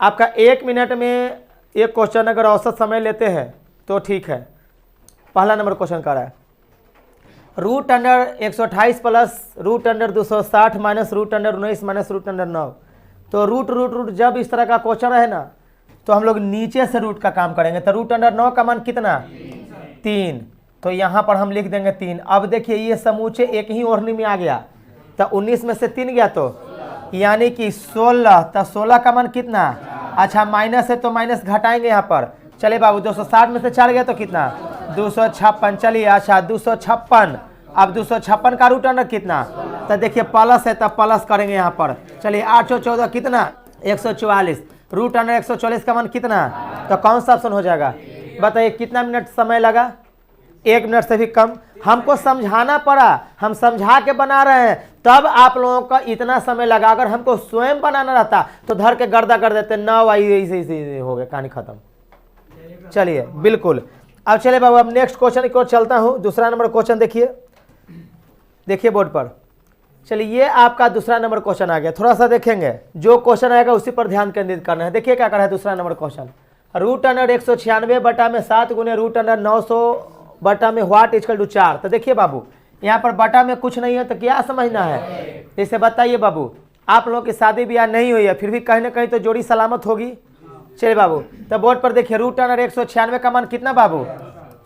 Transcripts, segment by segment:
आपका 1 मिनट में एक क्वेश्चन अगर औसत समय लेते हैं तो ठीक है। पहला नंबर क्वेश्चन कर रहा है root under 128 plus root under 260 minus root under 19 minus root under 9। तो रूट जब इस तरह का क्वेश्चन है ना तो हम लोग नीचे से रूट का काम करेंगे। तो रूट अंडर 9 का मान कितना 3, तो यहाँ पर हम लिख देंगे 3। अब देखिए ये समूचे एक ही ओढ़नी में आ गया, तो 19 में से 3 गया तो यानी कि 16। तो 16 का मान कितना, अच्छा माइनस है तो माइनस घटाएंगे यहाँ पर। चलिए बाबू 260 में से 4 गया तो कितना 256। चलिए अच्छा 256। अब 256 का रूट अंडर कितना, तो देखिए प्लस है तो प्लस करेंगे यहाँ पर। चलिए 814 कितना 144। रूट अंडर 144 का मान कितना, तो कौन सा ऑप्शन हो जाएगा बताइए। कितना मिनट समय लगा, 1 मिनट से भी कम। हमको समझाना पड़ा, हम समझा के बना रहे हैं तब आप लोगों का इतना समय लगा। अगर हमको स्वयं बनाना रहता तो धर के गर्दा कर देते। 9 आई ऐसे हो गया, कहानी खत्म। चलिए बिल्कुल। अब चलिए बाबू अब नेक्स्ट क्वेश्चन की ओर चलता हूँ। दूसरा नंबर क्वेश्चन देखिए बोर्ड पर। चलिए ये आपका दूसरा नंबर क्वेश्चन आ गया। थोड़ा सा देखेंगे, जो क्वेश्चन आएगा उसी पर ध्यान केंद्रित करना है। देखिए क्या कर रहा है दूसरा नंबर क्वेश्चन। रूट अंडर 196 बटा में 7 गुने रूट अंडर 900 बटा में व्हाट इक्वल टू 4। तो देखिए बाबू यहाँ पर बटा में कुछ नहीं है तो क्या समझना है, जैसे बताइए बाबू। आप लोगों की शादी ब्याह नहीं हुई है फिर भी कहीं ना कहीं तो जोड़ी सलामत होगी। चलिए बाबू तो बोर्ड पर देखिए रूट अंडर 196 का मान कितना बाबू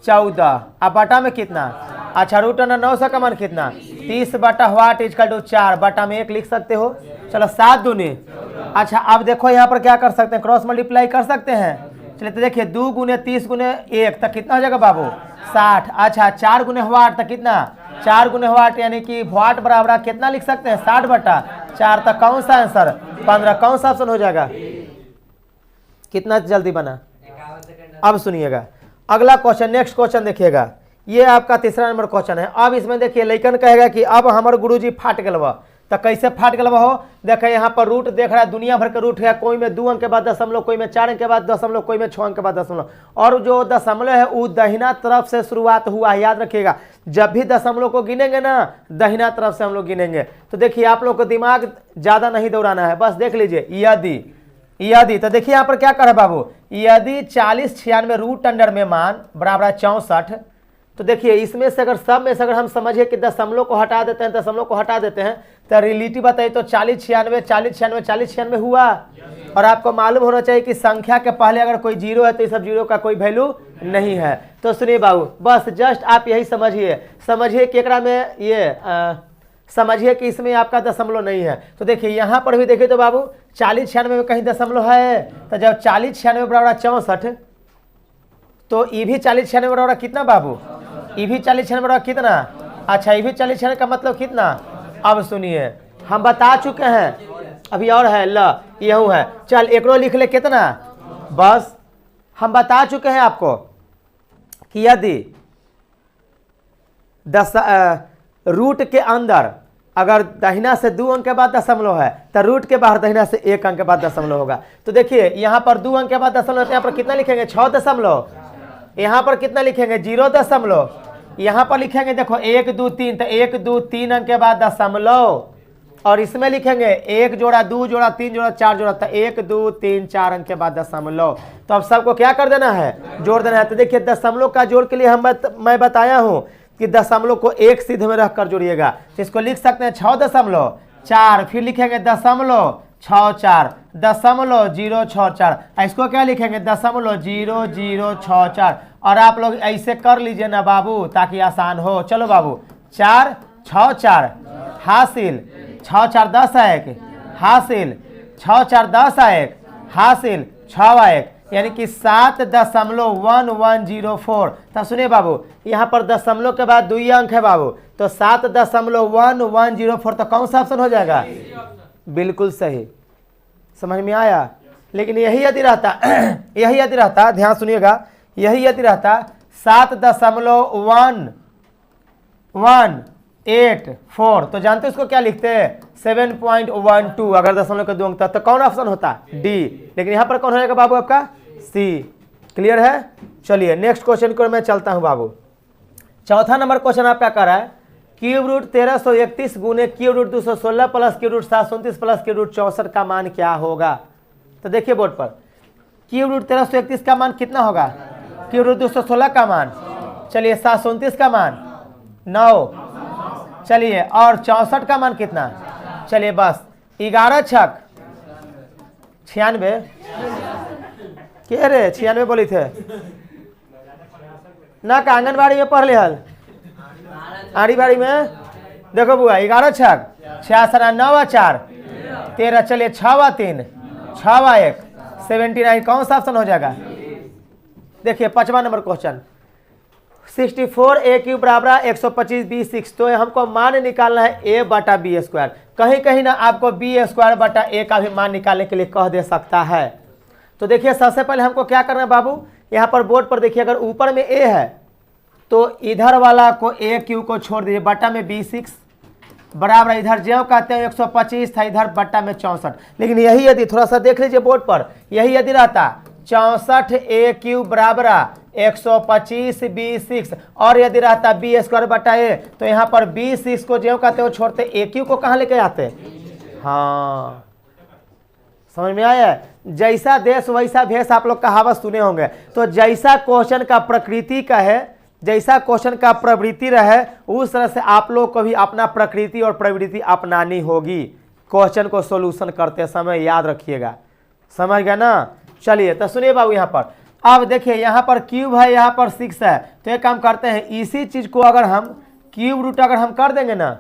14। अब बटा में कितना, अच्छा रूट अंडर 900 का मान कितना 30 बटा व्हाट इक्वल टू 4 बटा में 1 लिख सकते हो। चलो 7 दूनी। अच्छा अब देखो यहाँ पर क्या कर सकते हैं, क्रॉस मल्टीप्लाई कर सकते हैं। चलिए तो देखिए 2 गुने 30 गुने 1 तक कितना हो जाएगा बाबू 60। अच्छा 4 गुने व्हाट तक कितना 4 गुने व्हाट यानी कि व्हाट बराबर कितना लिख सकते हैं 60 बटा 4 तक कौन सा आंसर 15। कौन सा ऑप्शन हो जाएगा, कितना जल्दी बना। अब सुनिएगा अगला क्वेश्चन, नेक्स्ट क्वेश्चन देखिएगा। ये आपका तीसरा नंबर क्वेश्चन है। अब इसमें देखिए लइकन कहेगा कि अब हमारे गुरुजी फाट गल बा, तो कैसे फाट गल बा हो। देखिए यहाँ पर रूट देख रहा है, दुनिया भर के रूट है। कोई में 2 अंक के बाद दशमलव, कोई में 4 अंक के बाद दशमलव, कोई में 6 अंक के बाद दशमलव। और जो दशमलव है वो दहिना तरफ से शुरुआत हुआ है, याद रखिएगा। जब भी दशमलव को गिनेंगे ना दहिना तरफ से हम लोग गिनेंगे। तो देखिए आप लोग को दिमाग ज्यादा नहीं दौड़ाना है, बस देख लीजिए। यदि तो देखिए यहाँ पर क्या कर बाबू, यदि 40 96 रूट अंडर में मान बराबर 64। तो देखिए इसमें से अगर सब में से अगर हम समझिए कि दशमलव को हटा देते हैं, तो रिलेटिव बताइए तो 40 96 40 96 40 96 हुआ। और आपको मालूम होना चाहिए कि संख्या के पहले अगर कोई जीरो है तो इस सब जीरो का कोई वैल्यू नहीं है। तो सुनिए बाबू बस जस्ट आप यही समझिए कि एकरा में ये समझिए कि इसमें आपका दशमलव नहीं है। तो देखिए यहाँ पर भी देखिए तो बाबू 40 96 में कहीं दशमलव है। तो जब 40 96 बराबर 64 तो ये भी 40 96 बराबर कितना बाबू, ये भी 40 96 बराबर कितना, अच्छा ये भी 40 96 का मतलब कितना। अब सुनिए हम बता चुके हैं, अभी और है ल यहू है। चल एकरो लिख ले कितना, बस हम बता चुके हैं आपको कि यदि रूट के अंदर अगर दहिना से 2 अंक के बाद दशमलव है तो रूट के बाहर दहिना से 1 अंक के बाद दशमलव होगा। तो देखिए यहाँ पर 2 अंक के बाद दशमलव है तो यहाँ पर कितना लिखेंगे 6 दशमलव, यहाँ पर कितना लिखेंगे 0 दशमलव, यहाँ पर लिखेंगे देखो 1 2 3 तो 1 2 3 अंक के बाद दशमलव। और इसमें लिखेंगे 1 जोड़ा 2 जोड़ा 3 जोड़ा 4 जोड़ा तो 1 2 3 4 अंक के बाद दशमलव। तो अब सबको क्या कर देना है, जोड़ देना है। तो देखिए दशमलव का जोड़ के लिए मैं बताया हूँ कि दशमलव को एक सीध में रखकर जोड़िएगा। तो इसको लिख सकते हैं 6.4, फिर लिखेंगे दशमलव 64 दशमलव 064, इसको क्या लिखेंगे दशमलव 0064। और आप लोग ऐसे कर लीजिए ना बाबू ताकि आसान हो। चलो बाबू 4 6 4 हासिल 6 4 10 1 हासिल 6 4 10 1 हासिल 6 1 यानी कि 7.1104। तो सुनिए बाबू यहाँ पर दशमलव के बाद 2 अंक है बाबू, तो 7.1104 तो कौन सा ऑप्शन हो जाएगा, बिल्कुल सही। समझ में आया। लेकिन यही यदि रहता ध्यान सुनिएगा, यही यदि रहता 7.1184 तो जानते उसको क्या लिखते हैं 7.12 अगर दशमलव के 2 अंक तो कौन ऑप्शन होता डी। लेकिन यहाँ पर कौन हो जाएगा बाबू आपका सी। क्लियर है। चलिए नेक्स्ट क्वेश्चन को मैं चलता हूँ बाबू। चौथा नंबर क्वेश्चन आपका कर रहा है क्यूब रूट 1331 गुने cube root 216 plus cube root 729 plus cube root 64 का मान क्या होगा। तो देखिए बोर्ड पर क्यूब रूट 1331 का मान कितना होगा, क्यूब रूट 216 का मान, चलिए 729 का मान 9, चलिए और 64 का मान कितना, चलिए बस 11 छक 96 के रे 96 बोली थे ना का आंगनबाड़ी में पढ़ लिहल आड़ी बाड़ी में। देखो बुआ 11 छक 66 9 4 13, चलिए 6 3 6 1 79, कौन सा ऑप्शन हो जाएगा। देखिए 5वां नंबर क्वेश्चन 64 a क्यूब बराबर 125 b6, तो हमको मान निकालना है a बटा बी स्क्वायर। कहीं कहीं ना आपको बी स्क्वायर बटा a का भी मान निकालने के लिए कह दे सकता है। तो देखिए सबसे पहले हमको क्या करना है बाबू, यहाँ पर बोर्ड पर देखिए अगर ऊपर में a है तो इधर वाला को a क्यूब को छोड़ दीजिए, बटा में b6 बराबर इधर जो कहते हैं 125 था, इधर बट्टा में 64। लेकिन यही यदि थोड़ा सा देख लीजिए बोर्ड पर, यही यदि रहता 64 a क्यूब बराबर 125 b6 और यदि रहता बी स्क्वायर बटा a, तो यहाँ पर b6 को जो कहते हो छोड़ते a क्यूब को कहाँ लेके आते। हाँ समझ में आया, जैसा देश वैसा भेष, आप लोग कहावत सुने होंगे। तो जैसा क्वेश्चन का प्रकृति का है, जैसा क्वेश्चन का प्रवृत्ति रहे, उस तरह से आप लोग को भी अपना प्रकृति और प्रवृत्ति अपनानी होगी क्वेश्चन को सॉल्यूशन करते समय, याद रखिएगा, समझ गए ना। चलिए तो सुनिए बाबू यहाँ पर, अब देखिए यहाँ पर क्यूब है, यहाँ पर 6 है, तो एक काम करते हैं, इसी चीज को अगर हम क्यूब रूट अगर हम कर देंगे ना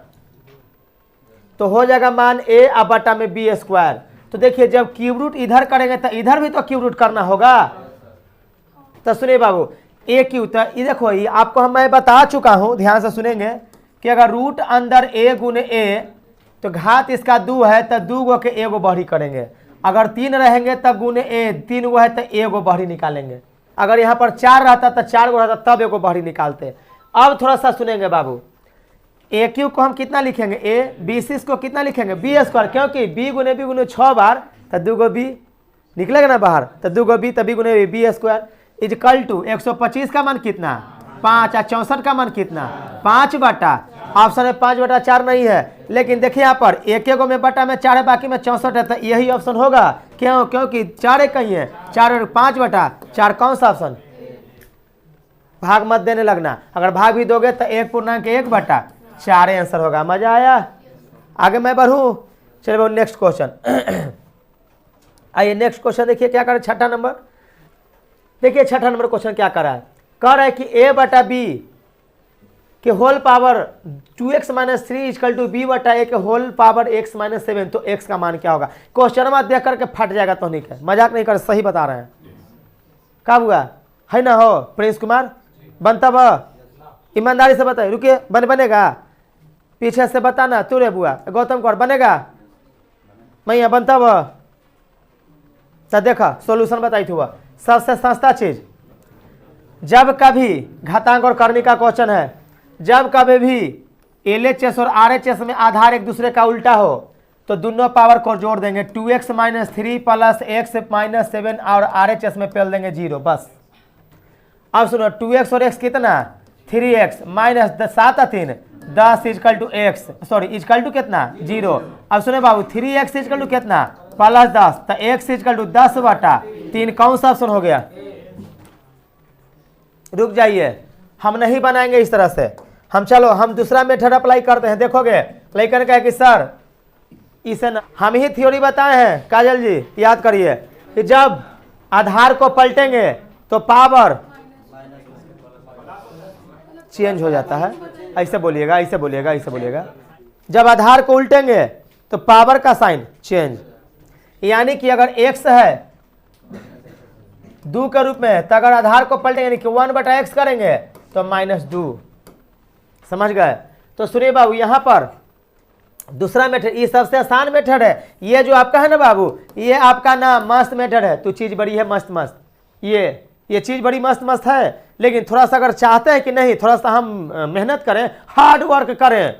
तो हो जाएगा मान a अब बटा में बी स्क्वायर। तो देखिए जब क्यूब रूट इधर करेंगे तो इधर भी तो क्यूब रूट करना होगा। तो सुनिए बाबू ए क्यू, तो ये देखो ये आपको मैं बता चुका हूं, ध्यान से सुनेंगे कि अगर रूट अंदर a गुने a तो घात इसका 2 है तो 2 गो के a गो बढ़ी करेंगे, अगर 3 रहेंगे तब गुने a 3 गो है तो a गो बढ़ी निकालेंगे, अगर यहाँ पर 4 रहता तो 4 गो रहता तब एगो बढ़ी निकालते। अब थोड़ा सा सुनेंगे बाबू, ए क्यू को हम कितना लिखेंगे a, b6 को कितना लिखेंगे बी स्क्वायर, क्योंकि b गुने 6 बार तो 2 गो b निकलेगा ना बाहर, तो 2 गो b तो b गुने बी स्क्वायर इजकल टू 125 का मान कितना 5 और 64 का मान कितना 5 बटा, ऑप्शन में 5 बटा 4 नहीं है, लेकिन देखिए यहाँ पर एक गो में बटा में 4 है, बाकी में 64 है, तो यही ऑप्शन होगा। क्यों, क्योंकि 4 एक कहीं है, 4 और 5 बटा 4, कौन सा ऑप्शन, भाग मत देने लगना, अगर भाग भी दोगे तो 1.1 बटा 4 आंसर होगा। मजा आया, आगे मैं बढ़ूँ, चलिए नेक्स्ट क्वेश्चन। आइए नेक्स्ट क्वेश्चन देखिए क्या करें, 6ठा नंबर। देखिए 6ठा नंबर क्वेश्चन क्या कर रहा है, कह रहा है कि a बटा b के whole power 2x minus 3 equal to b बटा a के होल पावर x माइनस 7, तो x का मान क्या होगा। क्वेश्चन में देख करके फट जाएगा, तो नहीं है, मजाक नहीं कर, सही बता रहे हैं। कब हुआ है ना हो प्रिंस कुमार, बनता बा ईमानदारी से बताइए, रुकिए बनेगा, पीछे से बताना, तू रे बुआ गौतम कौर बनेगा, मैं यहाँ बनता बा, देखा सोल्यूशन बताई थी वह सबसे सस्ता चीज। जब कभी घातांक और करनी का क्वेश्चन है, जब कभी भी LHS और RHS में आधार एक दूसरे का उल्टा हो तो दोनों पावर को जोड़ देंगे, 2x minus 3 plus x minus 7 और RHS में पेल देंगे 0, बस। अब सुनो 2x और x कितना 3x minus 7 3 10 equal to x, sorry equal to कितना 0। अब सुनो बाबू 3x इजकल टू कितना प्लस 10, तो x इजकल टू 10 बटा 3, कौन सा ऑप्शन हो गया। रुक जाइए, हम नहीं बनाएंगे इस तरह से, हम चलो हम दूसरा मेथड अप्लाई करते हैं। देखोगे लेकिन कहे कि सर इसे न, हम ही थ्योरी बताए हैं काजल जी, याद करिए कि जब आधार को पलटेंगे तो पावर चेंज हो जाता है, ऐसे बोलिएगा, ऐसे बोलिएगा, ऐसे बोलिएगा, जब आधार को उल्टेंगे तो पावर का साइन चेंज, यानी कि अगर x है 2 के रूप में, तो अगर आधार को पलटेंगे यानी कि 1 बटा x करेंगे तो -2, समझ गए। तो सुनिए बाबू यहाँ पर दूसरा मेथड, ये सबसे आसान मेथड है, ये जो आपका है ना बाबू, ये आपका ना मस्त मेथड है, तो चीज बड़ी है मस्त मस्त, ये चीज बड़ी मस्त मस्त है, लेकिन थोड़ा सा अगर चाहते हैं कि नहीं थोड़ा सा हम मेहनत करें, हार्ड वर्क करें,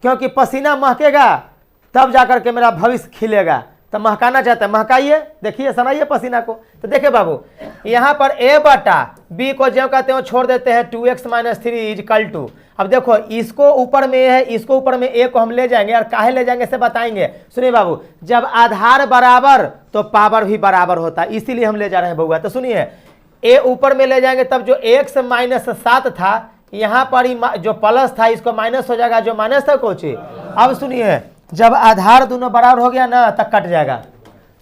क्योंकि पसीना महकेगा तब जाकर के मेरा भविष्य खिलेगा, तो महकाना चाहते हैं महकाइए, देखिए सुनाइए पसीना को। तो देखिए बाबू यहाँ पर a बटा b को जो कहते हो छोड़ देते हैं 2x माइनस 3 इजकल टू, अब देखो इसको ऊपर में है, इसको ऊपर में ए को हम ले जाएंगे और काहे ले जाएंगे से बताएंगे। सुनिए बाबू, जब आधार बराबर तो पावर भी बराबर होता है, इसीलिए हम ले जा रहे हैं बउआ। तो सुनिए ए ऊपर में ले जाएंगे तब जो x माइनस 7 था यहाँ पर ही जो प्लस था इसको माइनस हो जाएगा, जो माइनस था कोची। अब सुनिए जब आधार दोनों बराबर हो गया ना तब कट जाएगा,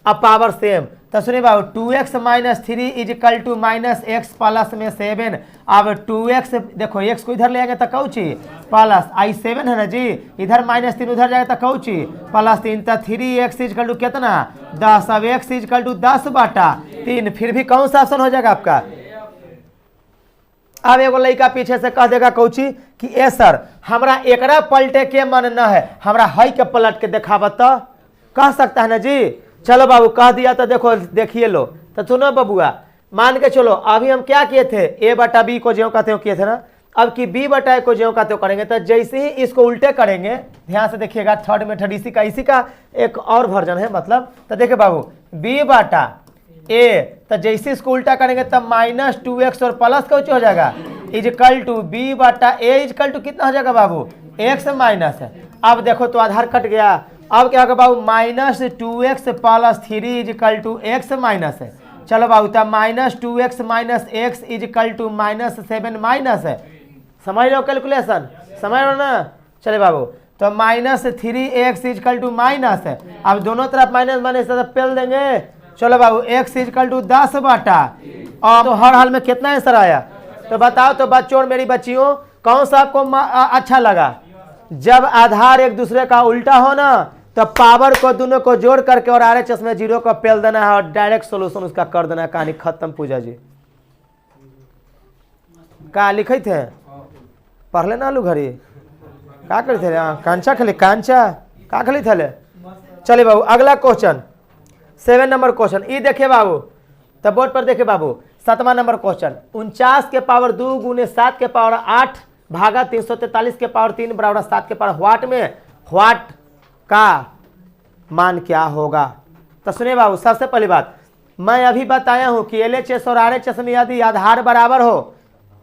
अब पावर सेम। तो सुनिए बाबू 2x minus 3 equal to minus x plus में 7। अब 2x देखो x को इधर ले आएंगे तो कौची प्लस आई 7 है ना जी, इधर माइनस 3 उधर जाएगा तो कौची प्लस 3। तो 3x इजिकल टू कितना 10। अब x इजिकल टू 10/3। फिर भी कौन सा ऑप्शन हो जाएगा आपका। अब एगो लड़का पीछे से कह देगा कौची कि ए सर हमरा एकरा पलटे के मन न है, हमरा हई के पलट के देखाबत तो कह सकता है ना जी। चलो बाबू कह दिया तो देखो देखिए लो। तो सुनो बबुआ मान के चलो अभी हम क्या किए थे, a/b को ज्यों कहते हो किए थे ना, अब कि b/a को ज्यों कहते हो करेंगे। तो जैसे ही इसको उल्टे करेंगे, ध्यान से देखिएगा, थर्ड मेथड इसी का एक और वर्जन है मतलब। तो देखिए बाबू b/a, तो जैसे इसको उल्टा करेंगे तब -2x और प्लस कुछ हो जाएगा is equal to b/a is equal to कितना हो जाएगा बाबू x माइनस है। अब देखो तो आधार कट गया, अब क्या होगा बाबू -2x plus 3 equal to x minus है। चलो बाबू तब -2x minus x equal to -7 minus है। समझ लो कैलकुलेशन, समझ लो ना। चले बाबू तो -3x इजिकल टू माइनस है, अब दोनों तरफ माइनस माइनस पेल देंगे। चलो बाबू x इजिकल टू 10/। और तो हर हाल में कितना आंसर आया तो बताओ। तो बच्चों और मेरी बच्चियों कौन सा आपको अच्छा लगा। जब आधार एक दूसरे का उल्टा हो ना तो पावर को दोनों को जोड़ करके और RHS में 0 को पेल देना है और डायरेक्ट सोल्यूशन उसका कर देना है, कहानी खत्म। पूजा जी का लिखे थे पढ़ लेना आलू घड़ी का करे थे कांचा खेले कांचा का खेली थे। चलिए बाबू अगला क्वेश्चन 7 नंबर क्वेश्चन ये देखिए बाबू। तो बोर्ड पर देखिए बाबू 7वां नंबर क्वेश्चन 49 के पावर 2 गुने 7 के पावर 8 भागा 343 के पावर 3 बराबर 7 के पावर व्हाट में व्हाट का मान क्या होगा। तो सुनिए बाबू सबसे पहली बात मैं अभी बताया हूं कि LHS और RHS में यदि आधार बराबर हो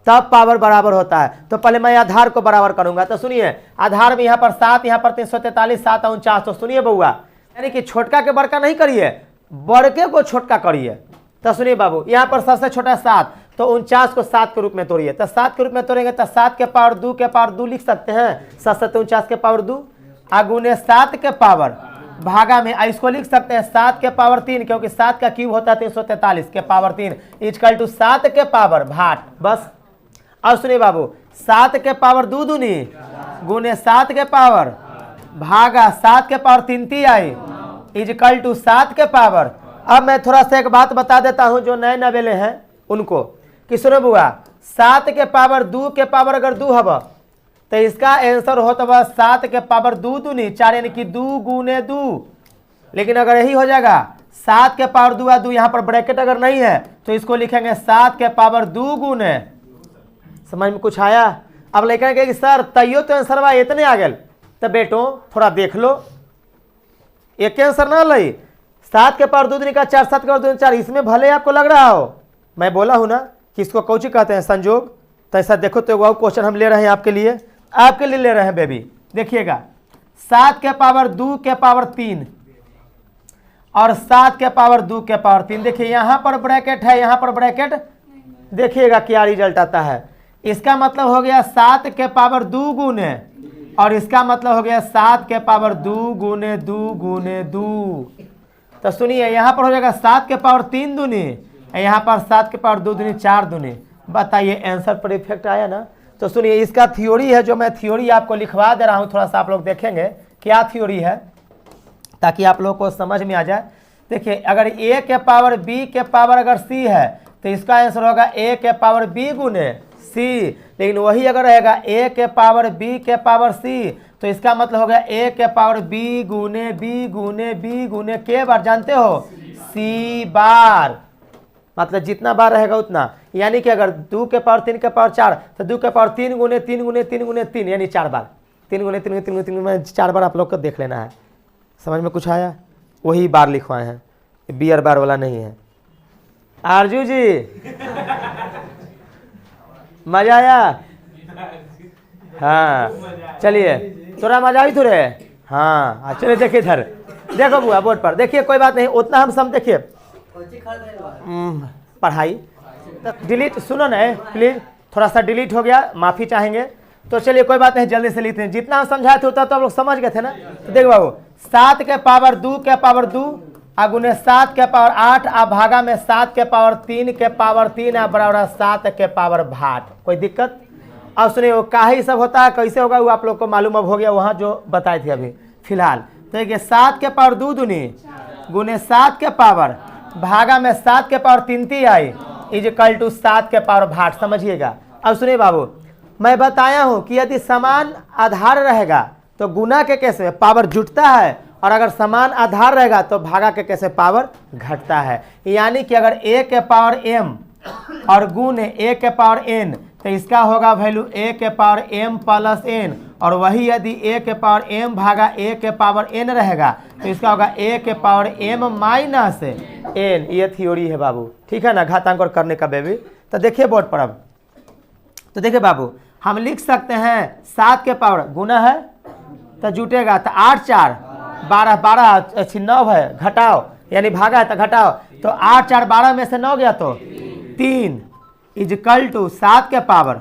तब पावर बराबर होता है। तो पहले मैं आधार को बराबर करूंगा। तो सुनिए आधार में यहाँ पर 7, यहाँ पर 343, 7 49। तो सुनिए बउआ यानी कि छोटका के बड़का नहीं करिए, बड़के को छोटका करिए। तो सुनिए बाबू यहाँ पर सबसे छोटा 7, तो 49 को 7 के रूप में तोड़िए। तो 7 के रूप में तोड़ेंगे तो 7 के पावर 2 के पावर 2 लिख सकते हैं, 7 7 49 के पावर 2 गुने 7 के पावर भागा में इसको लिख सकते हैं 7 के पावर 3, क्योंकि 7 का क्यूब होता है 343 के पावर 3 इक्वल टू 7 के पावर भाट बस। अब सुनिए बाबू 7 के पावर 2 दूनी गुने 7 के पावर भागा 7 के पावर 3 3 आई इक्वल टू 7 के पावर। अब मैं थोड़ा सा एक बात बता देता हूं जो नए नवेले हैं उनको कि सुनो बुआ 7 के पावर 2 के पावर अगर 2 हवा तो इसका आंसर होता है 7 के पावर 2 दूनी 4 यानी कि 2 गुने 2। लेकिन अगर यही हो जाएगा 7 के पावर 2 2 यहाँ पर ब्रैकेट अगर नहीं है तो इसको लिखेंगे 7 के पावर 2 गुने। समझ में कुछ आया। अब लिखेंगे कि सर तैयो तो आंसर इतने आ गए। तो बेटो थोड़ा देख लो एक आंसर ना लई 7 के पावर 2 दूनी का 4 7 के पावर 2 4 इसमें भले आपको लग रहा हो मैं बोला हूं ना कि इसको कौची कहते हैं संजोग। तो ऐसा देखो तो वो क्वेश्चन हम ले रहे हैं आपके लिए ले रहे हैं बेबी। देखिएगा 7 के पावर 2 के पावर 3 और 7 के पावर 2 के पावर 3। देखिए यहाँ पर ब्रैकेट है, यहाँ पर ब्रैकेट, देखिएगा क्या रिजल्ट आता है। इसका मतलब हो गया 7 के पावर 2 गुने और इसका मतलब हो गया 7 के पावर 2 गुने 2 गुने 2। तो सुनिए यहाँ पर हो जाएगा 7 के पावर 3 दूनी, यहाँ पर 7 के पावर 2 दूनी 4 दूनी। बताइए आंसर पर इफेक्ट आया ना। तो सुनिए इसका थ्योरी है जो मैं थ्योरी आपको लिखवा दे रहा हूँ, थोड़ा सा आप लोग देखेंगे क्या थ्योरी है ताकि आप लोग को समझ में आ जाए। देखिए अगर a के पावर b के पावर अगर c है तो इसका आंसर होगा a के पावर b गुने c। लेकिन वही अगर रहेगा a के पावर b के पावर c तो इसका मतलब होगा a के पावर b गुने b गुने b गुने के बार जानते हो c बार, मतलब जितना बार रहेगा उतना। यानी कि अगर 2 के पावर 3 के पावर 4 तो 2 के पावर 3 गुने 3 गुने 3 गुने 3 यानी 4 बार। 3 गुने 3 गुने 3 गुने 3 गुने 4 बार आप लोग को देख लेना है। समझ में कुछ आया। वही बार लिखवाए हैं, बियर बार वाला नहीं है। आरजू जी मजा आया हाँ चलिए थोड़ा मजा भी थोड़े। हाँ चलिए देखिए इधर देखो बुआ बोर्ड पर देखिए, कोई बात नहीं उतना हम सब देखिए। पढ़ाई डिलीट सुनो ना प्लीज, थोड़ा सा डिलीट हो गया, माफ़ी चाहेंगे। तो चलिए कोई बात नहीं, जल्दी से लिखते हैं। जितना हम समझाए थे उतना तो आप लोग समझ गए थे ना। तो देखो बाबू 7 के पावर 2 के पावर 2 गुने 7 के पावर 8 भागा में 7 के पावर 3 के पावर 3 बराबर 7 के पावर भाट। कोई दिक्कत? अब सुनिए वो काहे सब होता है, कैसे होगा वो आप लोग को मालूम अब हो गया, वहाँ जो बताए थे अभी फिलहाल। तो देखिए 7 के पावर 2 दूनी गुने 7 के पावर भागा में 7 के पावर 3 आई इक्वल टू 7 के पावर भाट। समझिएगा। अब सुनिए बाबू, मैं बताया हूं कि यदि समान आधार रहेगा तो गुना के कैसे पावर जुटता है, और अगर समान आधार रहेगा तो भागा के कैसे पावर घटता है। यानी कि अगर a के पावर m और गुण a के पावर n तो इसका होगा वैल्यू a के पावर m प्लस n, और वही यदि a के पावर m भागा a के पावर n रहेगा तो इसका होगा a के पावर m माइनस n। ये थ्योरी है बाबू, ठीक है ना, घातांक और करने का बेबी। तो देखिए बोर्ड पर अब, तो देखिए बाबू हम लिख सकते हैं 7 के पावर गुना है तो जुटेगा, तो 8 4 12 12 9 है, घटाओ यानी भागा है तो घटाओ, तो 8 4 12 में से 9 गया तो 3 इक्वल टू 7 के पावर।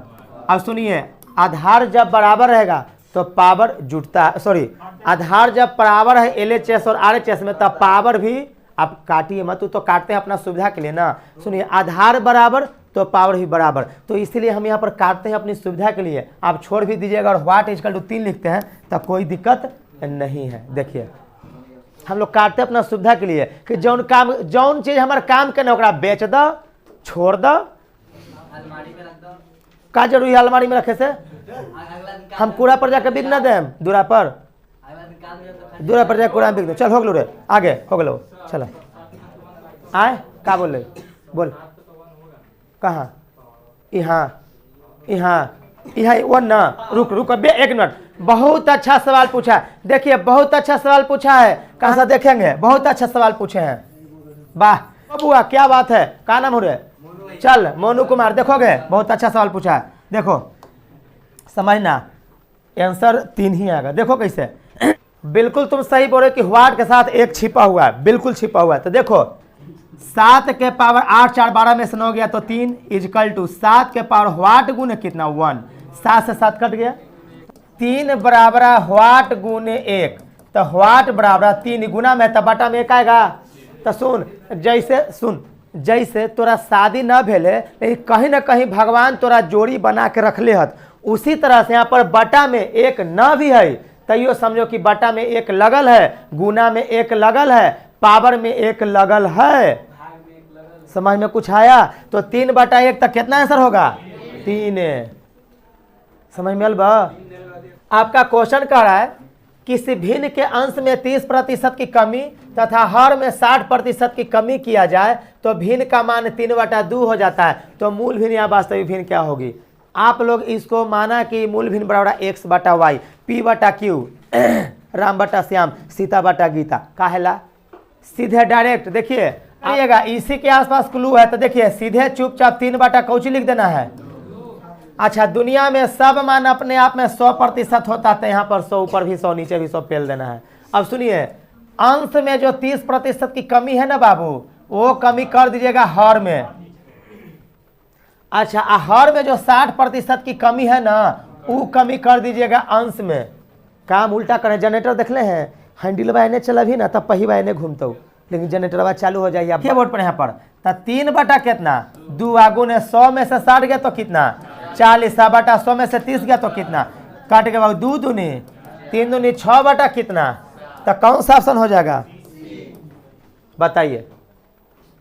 अब सुनिए आधार जब बराबर रहेगा तो पावर जुटता है, सॉरी आधार जब बराबर है LHS और RHS में तब पावर भी, आप काटिए मत, तो काटते हैं अपना सुविधा के लिए ना। सुनिए आधार बराबर तो पावर भी बराबर, तो इसलिए हम यहाँ पर काटते हैं अपनी सुविधा के लिए। आप छोड़ भी दीजिएगा और व्हाट इक्वल टू 3 लिखते हैं तब कोई दिक्कत नहीं है। देखिए हम लोग काटते हैं अपना सुविधा के लिए कि जौन चीज हमारा काम के ना बेच दो छोड़ दो, का जरूरी है अलमारी में रखे से हम कूड़ा पर जाकर बिक न दें, दूरा पर जाकर कूड़ा में बिक दो। चल हो गलो रे, आगे हो गलो, चलो आए का बोल रहे बोल कहाँ, यहाँ यहाँ यहाँ वो ना, रुक एक मिनट। बहुत अच्छा सवाल पूछा है, देखिए बहुत अच्छा सवाल पूछा है, कहाँ से देखेंगे, बहुत अच्छा सवाल पूछे हैं, वाह बुआ क्या बात है, क्या नाम हो रहे, चल मोनू कुमार, देखोगे बहुत अच्छा सवाल पूछा है। देखो समझना आंसर 3 ही आएगा, देखो कैसे। बिल्कुल तुम सही बोले कि व्हाट के साथ एक छिपा हुआ है, बिल्कुल छिपा हुआ है। तो देखो 7 के पावर 8 4 12 में से 9 गया तो 3 इक्वल टू 7 के पावर व्हाट गुने कितना 1, 7 से 7 कट गया, 3 बराबर व्हाट गुने 1, तो व्हाट बराबर 3 गुना में तो बटा में 1 आएगा। तो सुन जैसे तोरा शादी न भेले लेकिन कहीं ना कहीं भगवान तोरा जोड़ी बना के रख ले हत, उसी तरह से यहाँ पर बटा में 1 न भी है तैयो समझो कि बटा में 1 लगल है, गुना में 1 लगल है, पावर में 1 लगल है। समझ में कुछ आया? तो 3/1 तक कितना आंसर होगा 3। समझ में बा? आपका क्वेश्चन कह रहा है किसी भिन्न के अंश में 30% की कमी तथा हर में 60% की कमी किया जाए तो भिन्न का मान 3/2 हो जाता है। तो मूल भिन्न या वास्तविक भिन्न क्या होगी? आप लोग इसको माना कि मूल भिन्न बराबर x/y, p/q, राम बटा श्याम, सीता बटा गीता। काहेला सीधे डायरेक्ट देखिए आइएगा, इसी के आसपास क्लू है। तो देखिए सीधे चुपचाप 3/कौची लिख देना है। अच्छा दुनिया में सब मान अपने आप में 100% होता है, यहाँ पर 100 ऊपर भी 100 नीचे भी 100 पेल देना है। अब सुनिए अंश में जो 30% की कमी है ना बाबू, वो कमी कर दीजिएगा हर में। अच्छा हर में जो 60% की कमी है ना, वो कमी कर दीजिएगा अंश में। काम उल्टा करें, जनरेटर देख ले हैं, हैंडल बायने चला भी ना तब पही बायने घूमते हो, लेकिन जनरेटर चालू हो जाइए। अब बोर्ड पर यहाँ पर तो 3 कितना 2 आगू ने 100 में से 60 गया तो कितना 40, 100 में से 30 गया तो कितना काट के बाद 2 दूनी 3 दूनी 6 कितना, तो कौन सा ऑप्शन हो जाएगा बताइए?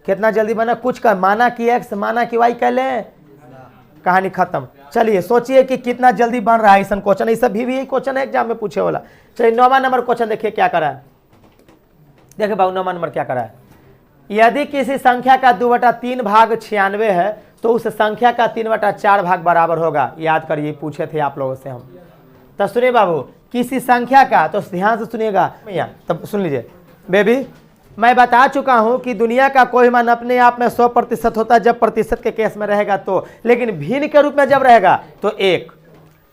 कितना जल्दी बना, कुछ का माना कि x माना कि y कह ले, कहानी खत्म। चलिए सोचिए कि कितना जल्दी बन रहा है ऐसा क्वेश्चन। ये सब भी क्वेश्चन है एग्जाम में पूछे वाला। चलिए 9वां नंबर क्वेश्चन देखिए क्या करा है। देखिए बाबू 9वां नंबर क्या करा है। यदि किसी संख्या का 2/3 भाग 96 है तो उस संख्या का 3/4 भाग बराबर होगा। याद करिए पूछे थे आप लोगों से हम। तो सुनिए बाबू किसी संख्या का, तो ध्यान से सुनिएगा भैया, तब सुन लीजिए बेबी। मैं बता चुका हूं कि दुनिया का कोई मान अपने आप में 100% होता है जब प्रतिशत के केस में रहेगा तो, लेकिन भिन्न के रूप में जब रहेगा तो 1।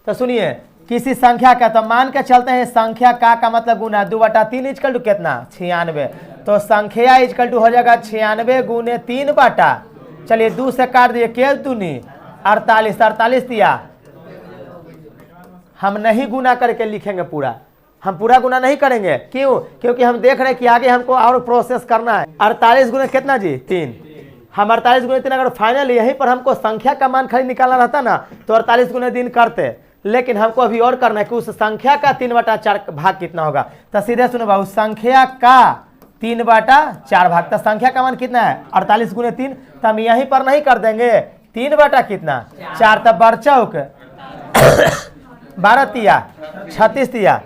तो सुनिए किसी संख्या का, तो मान के चलते हैं संख्या का मतलब गुना 2/3 इजकल टू कितना 96। तो संख्या इजकल टू हो जाएगा 96 गुने 3/। चलिए 2 से काट दिए, के दूनी 48, 48 दिया। हम नहीं गुना करके लिखेंगे पूरा, हम पूरा गुना नहीं करेंगे। क्यों? क्योंकि हम देख रहे हैं कि आगे हमको और प्रोसेस करना है। 48 गुने कितना जी 3। हम 48 गुने 3 अगर फाइनल यहीं पर हमको संख्या का मान खाली निकालना रहता ना तो 48 गुने 3 करते, लेकिन हमको अभी और करना है कि उस संख्या का 3/4 भाग कितना होगा। तो सीधे सुनो बाबू, संख्या का 3/4 भाग, तो संख्या का मान कितना है 48 गुने 3। तो हम यहीं पर नहीं कर देंगे 3 कितना 4, तब बर चौक 12 तिया 36 तिया।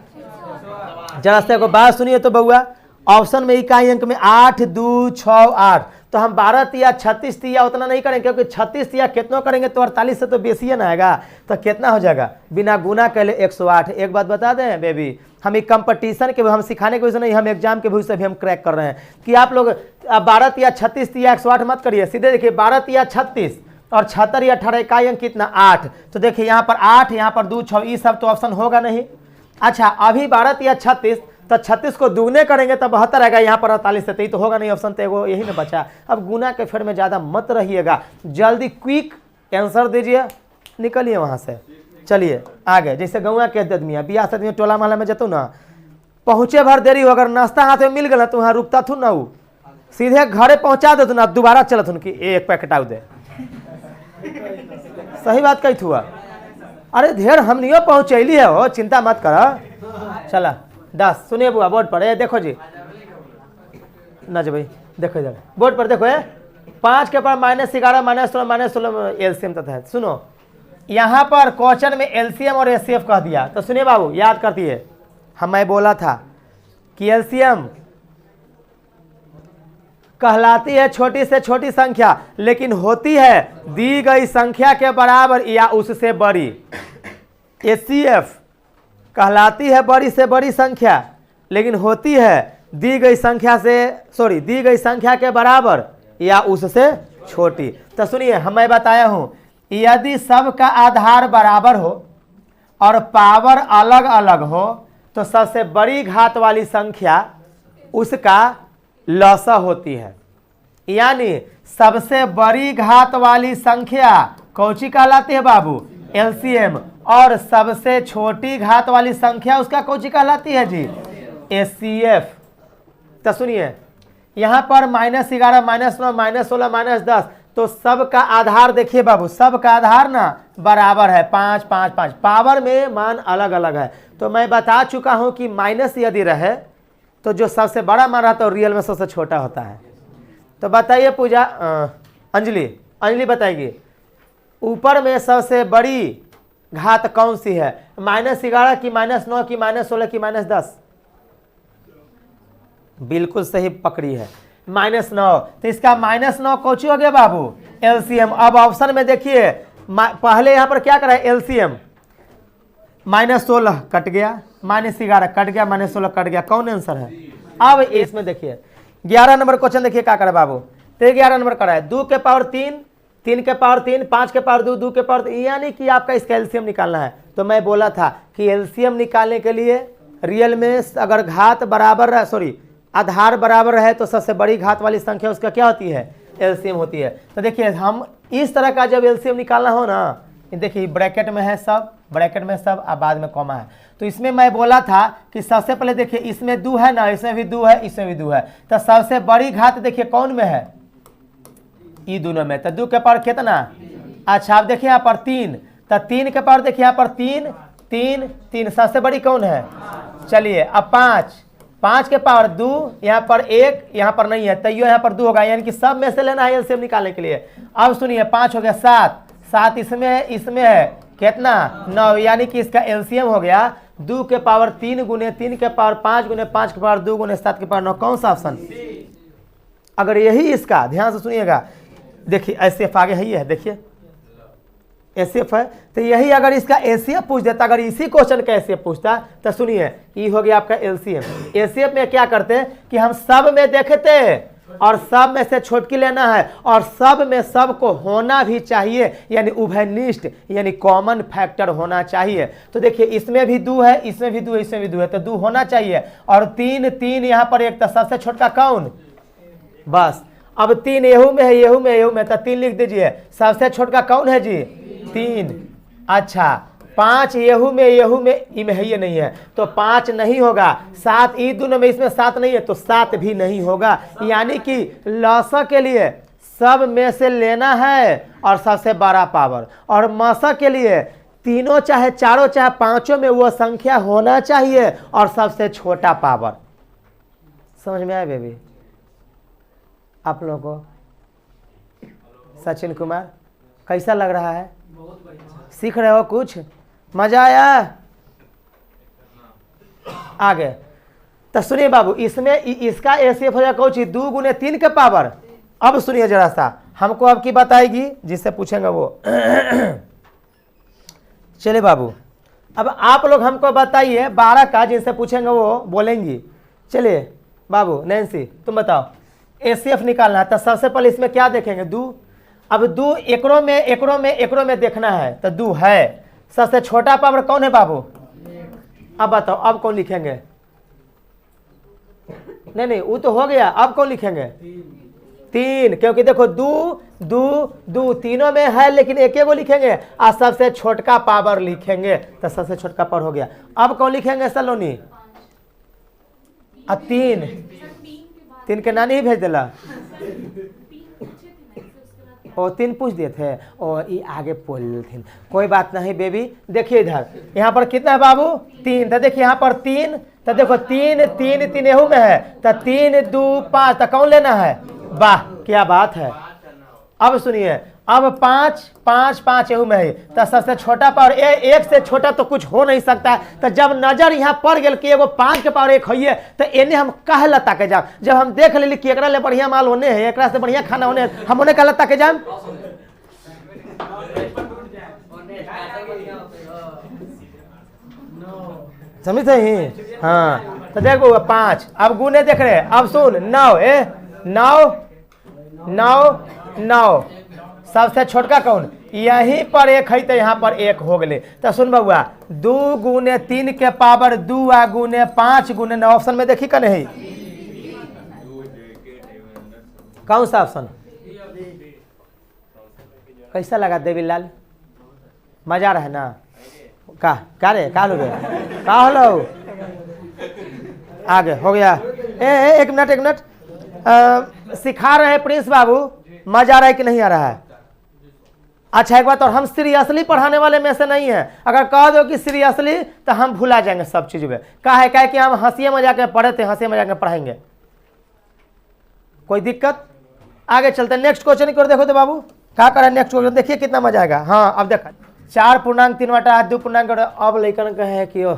जरा से को बात सुनिए तो बउआ, ऑप्शन में इकाई अंक में 8, 2, 6, 8, तो हम 12 तिया 36 तिया उतना नहीं करेंगे, क्योंकि 36 तिया कितना करेंगे तो 48 से तो बेसी है ना आएगा। तो कितना हो जाएगा बिना गुना के लिए 108। एक बात बता दें बेबी, हम एक कंपटीशन के हम सिखाने के वजह से नहीं, हम एग्जाम के वजह से भी हम क्रैक कर रहे हैं कि आप लोग 12 तिया 36 तिया 108 मत करिए, सीधे देखिए 12 तिया 36 और 76 या 18 इकाई अंक कितना 8। तो देखिए यहाँ पर 8, यहाँ पर 2, 6, ये सब तो ऑप्शन होगा नहीं। अच्छा अभी 12 तिया 36, तो 36 को दुगने करेंगे तो 72 आएगा, यहाँ पर 48 से, तो होगा नहीं ऑप्शन, तो वो यही ना बचा। अब गुना के फेर में ज़्यादा मत रहिएगा, जल्दी क्विक आंसर दीजिए, निकलिए वहाँ से। चलिए आगे, जैसे गौआ के आदमी है, बियाह आदमी टोला मोहल्ला में जतू ना, पहुँचे भर देरी हो, अगर नाश्ता हाथ में मिल गया तो वहाँ रुकता थू ना, वो सीधे घरे पहुँचा देतु ना, दोबारा चलत हूँ कि एक पैकेट आउ दे। सही बात कही थुआ, अरे ढेर हमनियो पहुँचैली है हो, चिंता मत कर। चला 10 सुनिए बुआ बोर्ड पर, ये देखो जी ना जी भाई, देखो इधर बोर्ड पर देखो, 5 के पावर -11 -16 एलसीएम तथा है। सुनो यहाँ पर क्वेश्चन में एलसीएम और एचसीएफ कह दिया, तो सुनिए बाबू याद करती है, मैं बोला था कि एलसीएम कहलाती है छोटी से छोटी संख्या, लेकिन होती है दी गई संख्या के बराबर या उससे बड़ी। एचसीएफ कहलाती है बड़ी से बड़ी संख्या, लेकिन होती है दी गई संख्या के बराबर या उससे छोटी। तो सुनिए मैं बताया हूं, यदि सब का आधार बराबर हो और पावर अलग अलग हो तो सबसे बड़ी घात वाली संख्या उसका लसा होती है। यानी सबसे बड़ी घात वाली संख्या कौची कहलाती है बाबू, एलसीएम, और सबसे छोटी घात वाली संख्या उसका कौची कहलाती है जी, एचसीएफ। तो सुनिए यहाँ पर -11 -9 -16 -10, तो सब का आधार देखिए बाबू, सब का आधार ना बराबर है 5 5 5, पावर में मान अलग अलग है। तो मैं बता चुका हूँ कि माइनस यदि रहे तो जो सबसे बड़ा मान रहता है रियल में सबसे छोटा होता है। तो बताइए पूजा, अंजलि बताएगी ऊपर में सबसे बड़ी घात कौन सी है, -11 की -9 की -16 की -10? बिल्कुल सही पकड़ी है, -9। तो इसका -9 कौची हो गया बाबू, एलसीएम। अब ऑप्शन में देखिए पहले यहाँ पर क्या करा है, एलसीएम -16 कट गया, -11 कट गया, -16 कट गया, कौन आंसर है। अब इसमें देखिए 11 नंबर क्वेश्चन देखिए क्या करे बाबू, तो 11 नंबर करा है 2 के पावर 3, 3 के पावर 3, 5 के पावर 2, 2 के पावर 3, यानी कि आपका इसका एलसीएम निकालना है। तो मैं बोला था कि एलसीएम निकालने के लिए रियल में अगर घात बराबर आधार बराबर है तो सबसे बड़ी घात वाली संख्या उसका क्या होती है, एलसीएम होती है। तो देखिए हम इस तरह का जब एलसीएम निकालना हो ना, देखिए ब्रैकेट में है सब, ब्रैकेट में सब, अब बाद में कॉमा है। तो इसमें मैं बोला था कि सबसे पहले देखिए इसमें 2 है ना, इसमें भी 2 है, इसमें भी 2 है, तो सबसे बड़ी घात देखिए कौन में है, ये दोनों में। तो 2 के पावर कितना, अच्छा आप देखिए यहाँ पर 3, तो 3 के पावर देखिए यहाँ पर 3 3 3, सबसे बड़ी कौन है। चलिए अब 5 के पावर 2, यहाँ पर 1, यहाँ पर नहीं है, तो यहाँ पर 2 होगा, यानी कि सब में से लेना है एलसीएम निकालने के लिए। अब सुनिए 5 हो गया 7 इसमें है कितना 9, यानी कि इसका एलसीएम हो गया 2 के पावर 3 गुने 3 के पावर 5 गुने 5 के पावर 2 गुने 7 के पावर 9। कौन सा ऑप्शन, अगर यही इसका ध्यान से सुनिएगा, देखिए एचसीएफ आगे ही है, देखिए एचसीएफ है, तो यही अगर इसका एचसीएफ पूछ देता, अगर इसी क्वेश्चन का एचसीएफ पूछता तो सुनिए ये हो गया आपका एलसीएम। एचसीएफ में क्या करते हैं कि हम सब में देखते और सब में से छोटकी लेना है, और सब में सब को होना भी चाहिए, यानी उभयनिष्ठ यानी कॉमन फैक्टर होना चाहिए। तो देखिए इसमें भी 2 है, इसमें भी 2 है, इसमें भी 2 है, तो 2 होना चाहिए। और 3 3 यहाँ पर एक, तो सबसे छोटका कौन? बस अब 3 येहू में है, येहू में, येहू में, तो 3 लिख दीजिए। सबसे छोटका कौन है जी? 3। अच्छा 5 येहू में, येहू में, इमें है, ये नहीं है, तो 5 नहीं होगा। 7 ई दोनों में, इसमें 7 नहीं है, तो 7 भी नहीं होगा। यानी कि लसा के लिए सब में से लेना है और सबसे बड़ा पावर, और मसा के लिए तीनों चाहे चारों चाहे पांचों में वो संख्या होना चाहिए और सबसे छोटा पावर। समझ में आया बेबी आप लोगों को? सचिन कुमार कैसा लग रहा है? सीख रहे हो कुछ? मजा आया? आगे तो सुनिए बाबू, इसमें इसका एसीएफ हो जाएगा कौन चीज? 2 गुने 3 के पावर। अब सुनिए जरा सा, हमको अब की बताएगी जिससे पूछेंगे वो। चलिए बाबू, अब आप लोग हमको बताइए 12 का, जिनसे पूछेंगे वो बोलेंगी। चलिए बाबू, नैन्सी तुम बताओ, एसीएफ निकालना है तो सबसे पहले इसमें क्या देखेंगे? 2। अब 2 एकड़ों में, एकड़ों में, एकड़ों में देखना है, तो 2 है। सबसे छोटा पावर कौन है बाबू? अब बताओ, अब कौन लिखेंगे? नहीं वो तो हो गया, अब कौन लिखेंगे? 3, क्योंकि देखो 2 2 2 तीनों में है, लेकिन एक को लिखेंगे और सबसे छोटका पावर लिखेंगे, तो सबसे छोटका पावर हो गया। अब कौन लिखेंगे सलोनी? 3 के नानी ही भेज दिला। ओ 3 पूछ दिए थे, ओ ये आगे बोल थे, कोई बात नहीं बेबी। देखिए इधर, यहाँ पर कितना है बाबू? 3। तो देखिए यहाँ पर 3, तो देखो 3 3 3 एहू में है, तो 3 2 5, तो कौन लेना है? वाह क्या बात है। अब सुनिए, अब 5 5 5 एहू में है, तो सबसे छोटा पावर एक से छोटा तो कुछ हो नहीं सकता। तो जब नजर यहाँ पड़ गया कि एगो 5 के पावर 1 है, तो इन्हें हम कह लता के जाम। जब हम देख लेली कि एकरा ले बढ़िया माल होने है, एकरा से बढ़िया खाना होने है, हम उन्हें कह लता के जाम। समझ सही? हाँ तो देखो 5, अब गुने देख रहे, अब सुन 9 9 9, सबसे छोटका कौन? यहीं पर 1 है, तो यहाँ पर 1 हो गए। तो सुन बउआ, 2 गुने 3 के पावर 2 गुने 5 गुने 9, ऑप्शन में देखी का नहीं? कौन सा ऑप्शन? कैसा लगा देवीलाल? मजा रहा है ना? का रे का लो रे का होलो? आगे हो गया। एक मिनट, सिखा रहे हैं प्रिंस बाबू, मजा आ रहा है कि नहीं आ रहा है? अच्छा एक बात और, हम सीरियसली पढ़ाने वाले में से नहीं है। अगर कह दो कि सीरियसली तो हम भुला जाएंगे सब चीज में। क्या है कि हम हंसी मजाक में पढ़े थे, हंसी मजाक में पढ़ाएंगे। कोई दिक्कत? आगे चलते नेक्स्ट क्वेश्चन की ओर। देखो तो बाबू क्या कर रहे हैं नेक्स्ट क्वेश्चन, देखिए कितना मजा आएगा। हाँ अब देखा 4 पूर्णांक 3 बटा 2 पूर्णांक, अब लेकर कहे कि ओ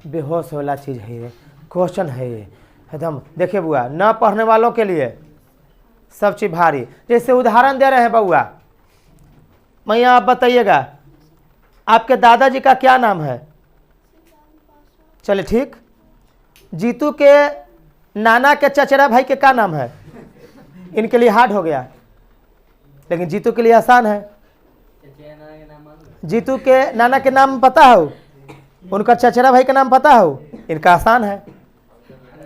बेहोश वाला चीज है ये, क्वेश्चन है ये एकदम। देखिए बुआ, न पढ़ने वालों के लिए सब चीज भारी। जैसे उदाहरण दे रहे हैं बउआ, मैया आप बताइएगा आपके दादाजी का क्या नाम है? चलिए ठीक। जीतू के नाना के चचेरा भाई के क्या नाम है? इनके लिए हार्ड हो गया, लेकिन जीतू के लिए आसान है। जीतू के नाना के नाम पता हो, उनका चचेरा भाई का नाम पता हो, इनका आसान है।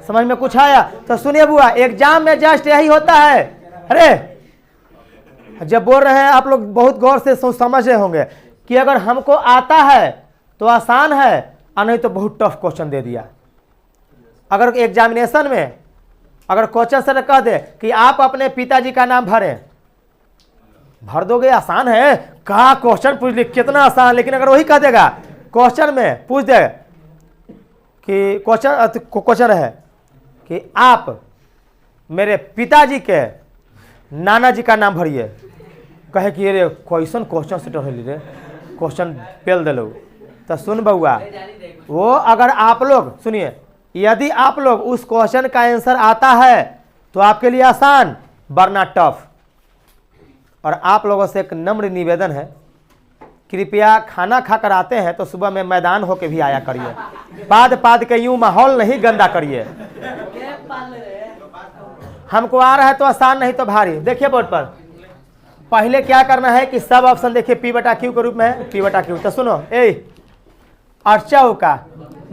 समझ में कुछ आया? तो सुनिए बुआ, एग्जाम में जस्ट यही होता है। अरे जब बोल रहे हैं आप लोग बहुत गौर से समझ रहे होंगे कि अगर हमको आता है तो आसान है, और नहीं तो बहुत टफ क्वेश्चन दे दिया। अगर एग्जामिनेशन में अगर क्वेश्चन सर कह दे कि आप अपने पिताजी का नाम भरें, भर दोगे, आसान है। कहा क्वेश्चन पूछ ली कितना आसान, लेकिन अगर वही कह देगा क्वेश्चन में पूछ दे कि क्वेश्चन है कि आप मेरे पिताजी के नाना जी का नाम भरिए, कहे कि अरे क्वेश्चन से टहली रे, क्वेश्चन पेल दे लो। तो सुन बउआ, वो अगर आप लोग सुनिए, यदि आप लोग उस क्वेश्चन का आंसर आता है तो आपके लिए आसान, वरना टफ। और आप लोगों से एक नम्र निवेदन है, कृपया खाना खाकर आते हैं तो सुबह में मैदान होके भी आया करिए। पाद के यूं माहौल नहीं गंदा करिए। हमको आ रहा है तो आसान, नहीं तो भारी। देखिए बोर्ड पर, पहले क्या करना है कि सब ऑप्शन देखिए P बटा Q के रूप में है, P बटा Q। तो सुनो, 8 का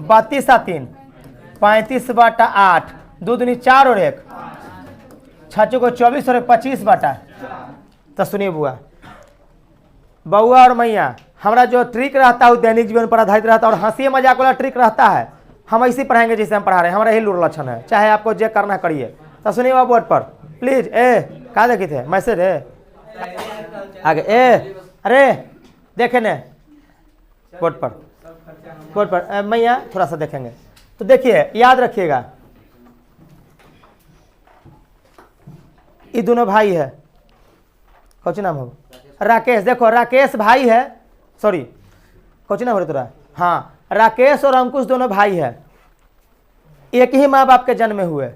32 3 35 बटा 8, 2 दूनी 4 और 1 6 को 24 और 1 25 बटा। तो सुनिए बउआ और मैया, हमारा जो ट्रिक रहता है वो दैनिक जीवन पर आधारित रहता है और हंसी मजाक वाला ट्रिक रहता है, हम ऐसे पढ़ाएंगे जैसे हम पढ़ा रहे हैं। हमारा यही लूर लक्षण है, चाहे आपको जो करना करिए। तो सुनिए बाबू बोर्ड पर प्लीज। कहा देखे थे मैसेज है आगे। अरे देखे न बोर्ड पर मैया थोड़ा सा देखेंगे। तो देखिए याद रखिएगा, ये दोनों भाई है, कौन नाम हो? राकेश। देखो राकेश भाई है, सॉरी कौन नाम हो तोरा? हाँ, राकेश और अंकुश दोनों भाई है, एक ही माँ बाप के जन्म में हुए।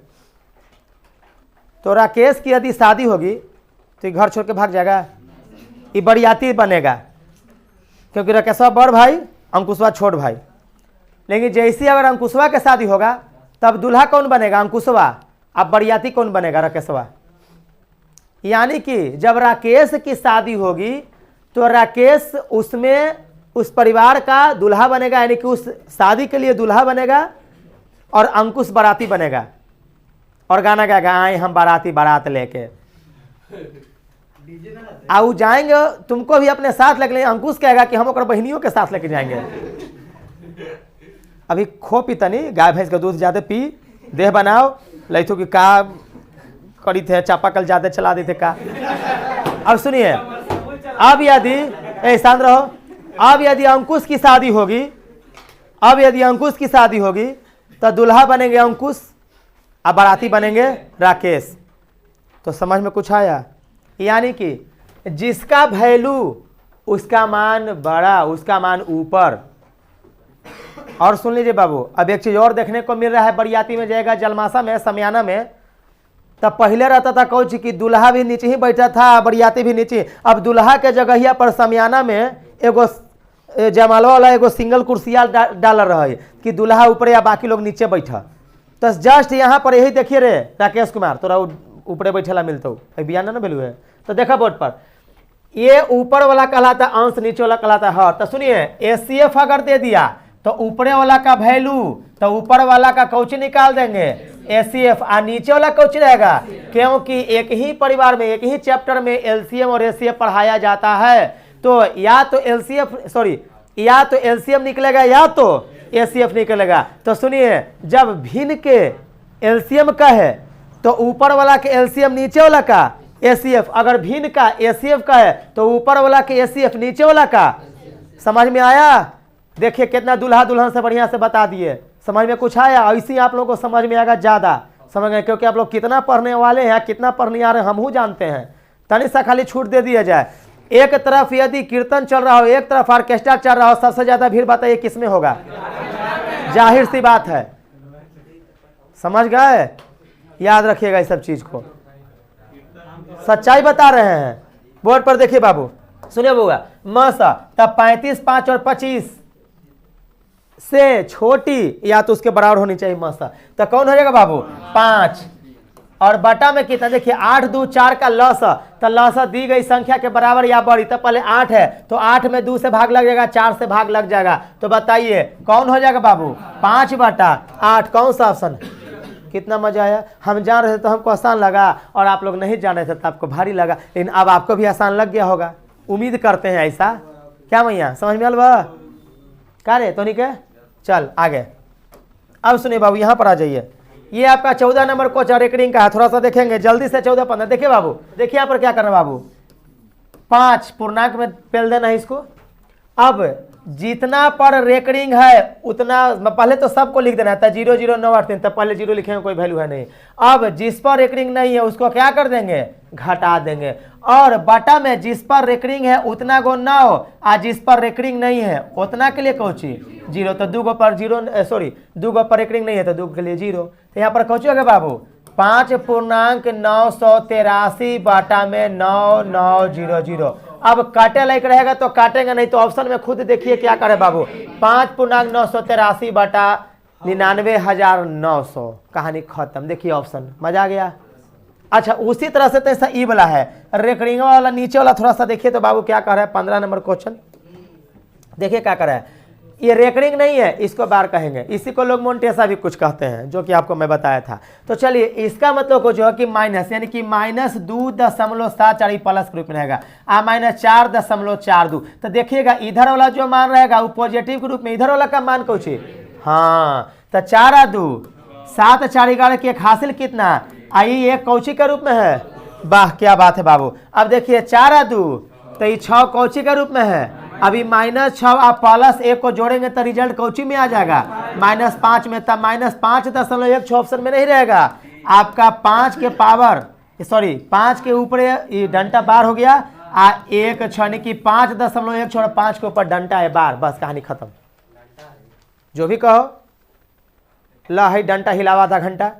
तो राकेश की यदि शादी होगी तो ये घर छोड़ के भाग जाएगा, ये बरियाती बनेगा, क्योंकि राकेशवा बड़ भाई, अंकुशवा छोट भाई। लेकिन जैसे अगर अंकुशवा के शादी होगा तब दूल्हा कौन बनेगा? अंकुशवा। अब बरियाती कौन बनेगा? राकेशवा। यानी कि जब राकेश की शादी होगी तो राकेश उसमें उस परिवार का दूल्हा बनेगा, यानी कि उस शादी के लिए दूल्हा बनेगा, और अंकुश बाराती बनेगा और गाना गाएगा, आए हम बाराती बारात लेके। आओ जाएंगे, तुमको भी अपने साथ लेके। अंकुश कहेगा कि हम और बहनियों के साथ लेके जाएंगे। अभी खो पी तनी, गाय भैंस का दूध ज्यादा पी, देह बनाओ, लैथो कि का करी थे, चापाकल ज्यादा चला देते का। अब सुनिए, अब यदि शांत रहो, अब यदि अंकुश की शादी होगी, तो दूल्हा बनेंगे अंकुश और बाराती बनेंगे राकेश। तो समझ में कुछ आया? यानी कि जिसका वैल्यू उसका मान बड़ा, उसका मान ऊपर। और सुन लीजिए बाबू, अब एक चीज और देखने को मिल रहा है, बरियाती में जाएगा जलमासा में, समियाना में। तब पहले रहता था कौच कि दूल्हा भी नीचे ही बैठा था, बरियाती भी नीचे। अब दूल्हा के जगहिया पर समियाना में एगो जयमाला वाला एगो सिंगल कुर्सिया डाल रहा है कि दूल्हा ऊपर या बाकी लोग नीचे बैठा। तो जस्ट यहाँ पर यही देखिए रे राकेश कुमार, तोरा ऊपरे बैठेला मिलता बियाना ना भेलू है। तो देखा बोर्ड पर, ये ऊपर वाला कहलाता अंश, नीचे वाला कहलाता हर। तो सुनिए, एसीएफ अगर दे दिया तो ऊपरे वाला का वैल्यू, तो ऊपर वाला का कौची निकाल देंगे एसीएफ, और नीचे वाला कौची रहेगा, क्योंकि एक ही परिवार में, एक ही चैप्टर में एलसीएम और एसीएफ पढ़ाया जाता है। तो या तो एलसीएम निकलेगा या तो एसीएफ निकलेगा। तो सुनिए, जब भिन्न के एलसीएम का है तो ऊपर वाला के एलसीएम, नीचे वाला का एसीएफ। अगर भिन्न का एसीएफ का है तो ऊपर वाला के एसीएफ, नीचे वाला का। समझ में आया? देखिए कितना दूल्हा दुल्हन से बढ़िया से बता दिए। समझ में कुछ आया? ऐसे ही आप लोगों को समझ में आएगा ज़्यादा, समझ गए? क्योंकि आप लोग कितना पढ़ने वाले हैं, कितना पढ़ने आ रहे हैं, हम जानते हैं। तनी सा खाली छूट दे दिया जाए। एक तरफ यदि कीर्तन चल रहा हो, एक तरफ ऑर्केस्ट्रा चल रहा हो, सबसे ज्यादा भीड़ बताइए किसमें होगा? जाहिर सी बात है। समझ गए? याद रखिएगा इस सब चीज को, सच्चाई बता रहे हैं। बोर्ड पर देखिए बाबू, सुनिए बउआ, मसा तब 35 5 और 25 से छोटी या तो उसके बराबर होनी चाहिए मसा। तो कौन हो जाएगा बाबू? 5 और बटा में कितना? देखिए 8 2 4 का लसा, तो लसा दी गई संख्या के बराबर या बड़ी। तो पहले 8 है तो 8 में 2 से भाग लग जाएगा, 4 से भाग लग जाएगा। तो बताइए कौन हो जाएगा बाबू? 5 बटा 8। कौन सा ऑप्शन? कितना मजा आया। हम जान रहे थे तो हमको आसान लगा, और आप लोग नहीं जान रहे थे तो आपको भारी लगा, लेकिन अब आपको भी आसान लग गया होगा, उम्मीद करते हैं ऐसा। क्या मैया समझ में अलवा? क्या रे तो नहीं के? चल आगे। अब सुनिए बाबू, यहाँ पर आ जाइए। ये आपका 14 नंबर क्वेश्चन रेकरिंग का है, थोड़ा सा देखेंगे जल्दी से। 14 15 देखिए बाबू, देखिए यहाँ पर क्या करना बाबू, 5 पूर्णांक में पेल देना है इसको। अब जितना पर रेकरिंग है उतना पहले तो सबको लिख देना है, 0 0 9 8 3, तब पहले 0 लिखेंगे, कोई वैल्यू है नहीं। अब जिस पर रेकरिंग नहीं है उसको क्या कर देंगे? घटा देंगे। और बटा में जिस पर रेकरिंग है उतना गो 9, और जिस पर रेकरिंग नहीं है उतना के लिए कौची 0। तो 2 पर 0, सॉरी 2 पर रेकरिंग नहीं है तो 2 के लिए 0। तो यहाँ पर कौची होगा बाबू? 5 पूर्णांक 983 बटा में 9 9 0 0। अब काटे लायक रहेगा तो काटेंगे, नहीं तो ऑप्शन में खुद देखिए क्या करे बाबू। 5 पूर्णांक 983 बटा 99,900, कहानी खत्म। देखिए ऑप्शन, मजा आ गया? अच्छा उसी तरह से तैसा ई वाला है, रेकरिंग वाला नीचे वाला थोड़ा सा देखिए तो बाबू क्या कर रहा है। 15 नंबर क्वेश्चन देखिए क्या कर रहा है, ये रेकरिंग नहीं है, इसको बार कहेंगे, इसी को लोग मोन्टेसा भी कुछ कहते हैं, जो कि आपको मैं बताया था। तो चलिए इसका मतलब को जो है कि माइनस, यानी कि -2.74 प्लस के रूप में रहेगा, -4.42। तो देखिएगा इधर वाला जो मान रहेगा वो पॉजिटिव के रूप में, इधर वाला का मान कुछ, हाँ, तो 4 आ 2 7 4 11 की एक हासिल कितना आई, एक कौची के रूप में है, वाह क्या बात है बाबू। अब देखिए 4 आ 2 तो ये 6 कौची के रूप में है, अभी -6 आप +1 को जोड़ेंगे तो रिजल्ट कौची में आ जाएगा, -5 में, तब -5.16 ऑप्शन में नहीं रहेगा आपका, 5 के पावर सॉरी 5 के ऊपर ये डंटा बार हो गया, 1 छाने की 5.1 छोड़ 5 के ऊपर डंटा है बार, बस कहानी खत्म। जो भी कहो ला है डंटा हिलावा आधा घंटा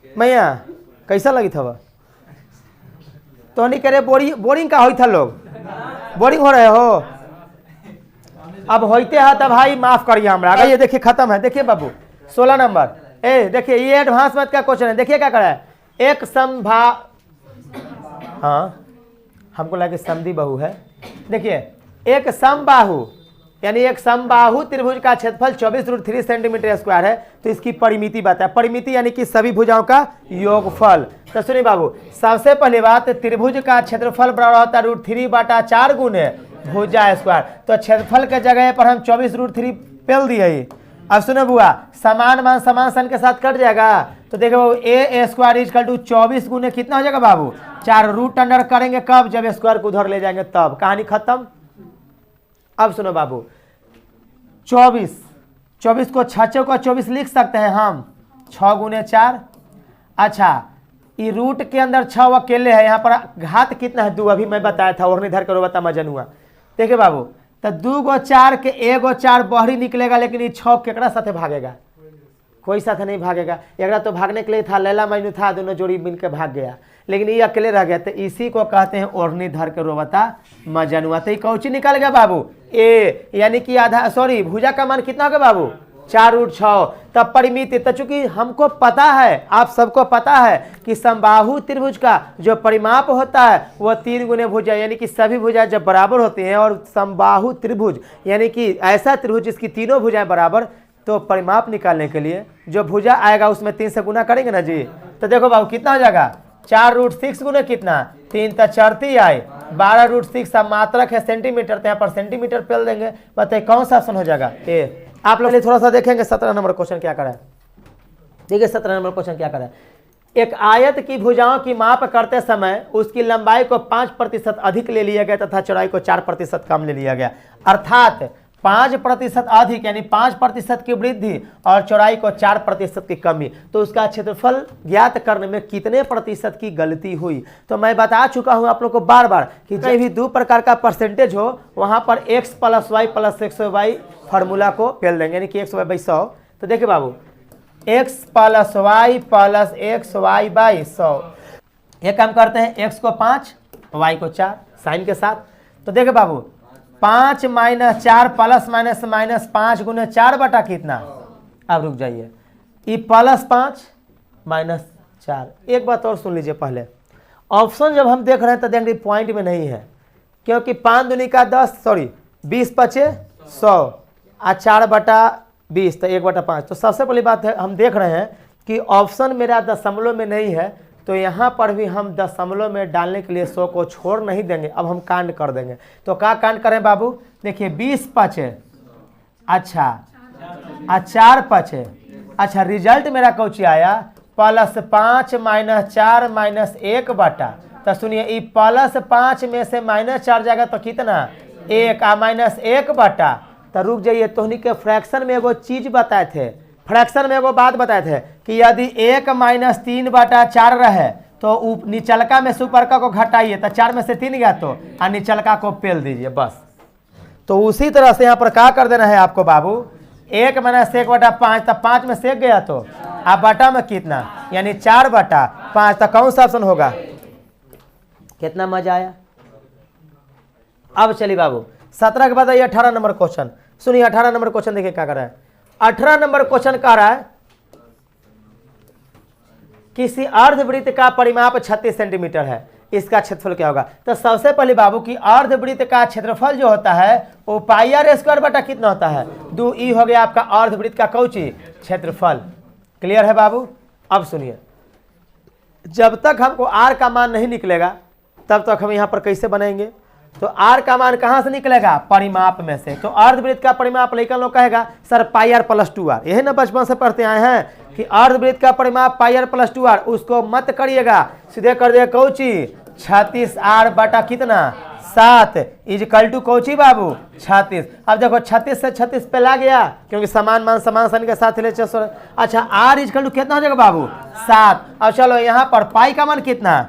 मैया कैसा लगी था वह तो नहीं करे, बोरिंग का होई था, लोग बोरिंग हो रहे हो, अब होते हैं तो भाई माफ करिए हमरा। अगर ये देखिए खत्म है, देखिए बाबू 16 नंबर, देखिए ये एडवांस मैथ का क्वेश्चन है, देखिए क्या कर रहा है, एक समभा, हाँ हमको लगे समधी बहु है, देखिए एक समबाहु यानी एक समबाहु त्रिभुज का क्षेत्रफल 24√3 सेंटीमीटर स्क्वायर है, तो इसकी परिमिति बताए, परिमिति यानी कि सभी भुजाओं का योगफल। तो सुनिए बाबू, सबसे पहली बात त्रिभुज का क्षेत्रफल बराबर होता है √3/4 गुने भुजा स्क्वायर, तो क्षेत्रफल के जगह पर हम 24√3 पेल दिए। अब सुनो बुआ, समान मान समान सन के साथ कट जाएगा, तो देखो बाबू a² = 24 गुने कितना हो जाएगा बाबू 4, रूट अंडर करेंगे कब, जब स्क्वायर को उधर ले जाएंगे तब, कहानी खत्म। अब सुनो बाबू 24 को 6 को 24 लिख सकते हैं हम, 6 गुने 4। अच्छा ये रूट के अंदर 6 अकेले है, यहाँ पर घात कितना है 2, अभी मैं बताया था, और धर करो बता मजन हुआ। देखिए बाबू तो 2 गो 4 के 1 गो 4 बहरी निकलेगा, लेकिन ये 6 केकरा साथे भागेगा, कोई साथ नहीं भागेगा, एक तो भागने के लिए था, लैला मजनू था, दोनों जोड़ी मिलकर भाग गया, लेकिन ये अकेले रह गया, तो इसी को कहते हैं ओढ़नी धर के रोबता मजनुआ। तो कौची निकल गया बाबू ए, यानी कि आधा सॉरी भुजा का मान कितना होगा बाबू 4√6। तब परिमिति, तो चूंकि हमको पता है, आप सबको पता है कि समबाहु त्रिभुज का जो परिमाप होता है वह 3 गुने भुजा, यानी कि सभी भुजा जब बराबर होती हैं, और समबाहु त्रिभुज यानी कि ऐसा त्रिभुज जिसकी तीनों भुजाएं बराबर, तो परिमाप निकालने के लिए जो भुजा आएगा उसमें 3 से गुना करेंगे ना जी। तो देखो बाबू कितना हो जाएगा 4√6 गुने कितना 3 तो 4 आए, 12√6 मात्रक है सेंटीमीटर, तो यहाँ पर सेंटीमीटर पेल देंगे। बताइए कौन सा ऑप्शन हो जाएगा ए। आप लोग थोड़ा सा देखेंगे 17 नंबर क्वेश्चन क्या करा है, देखिए 17 नंबर क्वेश्चन क्या करा है। एक आयत की भुजाओं की माप करते समय उसकी लंबाई को 5% अधिक ले लिया गया तथा चौड़ाई को 4% कम ले लिया गया, अर्थात 5% अधिक यानी 5% की वृद्धि और चौड़ाई को 4% की कमी, तो उसका क्षेत्रफल ज्ञात करने में कितने प्रतिशत की गलती हुई। तो मैं बता चुका हूं आप लोग को बार बार कि जब भी 2 प्रकार का परसेंटेज हो वहां पर x + y + x/y फार्मूला को पेल देंगे, यानी कि x/100। तो देखिए बाबू x + y + xy/100, ये काम करते हैं, x को 5 y को 4 साइन के साथ। तो देखिए बाबू 5 - 4 ± -5 गुने 4 बटा कितना, अब रुक जाइए, ये +5 - 4। एक बात और सुन लीजिए, पहले ऑप्शन जब हम देख रहे हैं तो देंगे पॉइंट में नहीं है, क्योंकि 5 दूनी का 10 सॉरी 20 × 5 = 100 और 4 बटा 20 तो 1/5। तो सबसे पहली बात है हम देख रहे हैं कि ऑप्शन मेरा दशमलव में नहीं है, तो यहाँ पर भी हम दशमलव में डालने के लिए 100 को छोड़ नहीं देंगे, अब हम कांड कर देंगे। तो क्या कांड करें बाबू, देखिए 20 × 5 अच्छा और 4 × 5 अच्छा, रिजल्ट मेरा कौची आया +5 - 4 - 1 बटा। तो सुनिए ये +5 में से -4 जाएगा तो कितना 1 और -1 बटा। तो रुक जाइए, तोहनी के फ्रैक्शन में एगो चीज बताए थे, फ्रैक्शन में एगो बात बताए थे कि यदि 1 - 3/4 रहे तो निचलका में से ऊपरका को घटाइए, तो 4 में से 3 गया तो निचलका को पेल दीजिए बस। तो उसी तरह से यहाँ पर क्या कर देना है आपको बाबू, 1 - 1/5 तो 5 में से गया तो आप बटा में कितना यानी 4/5। तो कौन सा ऑप्शन होगा, कितना मजा आया। अब चलिए बाबू 17 के बाद आइए 18 नंबर क्वेश्चन। सुनिए 18 नंबर क्वेश्चन देखिए क्या कर रहा है। 18 नंबर क्वेश्चन कह रहा है किसी अर्धवृत्त का परिमाप 36 सेंटीमीटर है, इसका क्षेत्रफल क्या होगा? तो सबसे पहले बाबू की अर्धवृत्त का क्षेत्रफल जो होता है वो पाई आर स्क्वायर बटा कितना होता है? 2e हो गया आपका अर्धवृत्त का कौची क्षेत्रफल। क्लियर है बाबू? अब सुनिए, जब तक हमको आर का मान नहीं निकलेगा तब तक हम यहाँ पर कैसे बनाएंगे? तो आर का मान कहाँ से निकलेगा? परिमाप में से। तो अर्धवृत्त का परिमाप लेकर लोग कहेगा sir pi are plus 2r, यही ना बचपन से पढ़ते आए हैं कि अर्धवृत्त का परिमाप पाई आर प्लस 2r। उसको मत करिएगा, सीधे कर दिएगा कौची 36r बटा कितना 7 इजकल टू कौची बाबू 36। अब देखो 36 से 36 पे ला गया क्योंकि समान मान समान सन के साथ ले। अच्छा आर इजकल टू कितना हो जाएगा बाबू 7। अब चलो यहाँ पर पाई का मान कितना?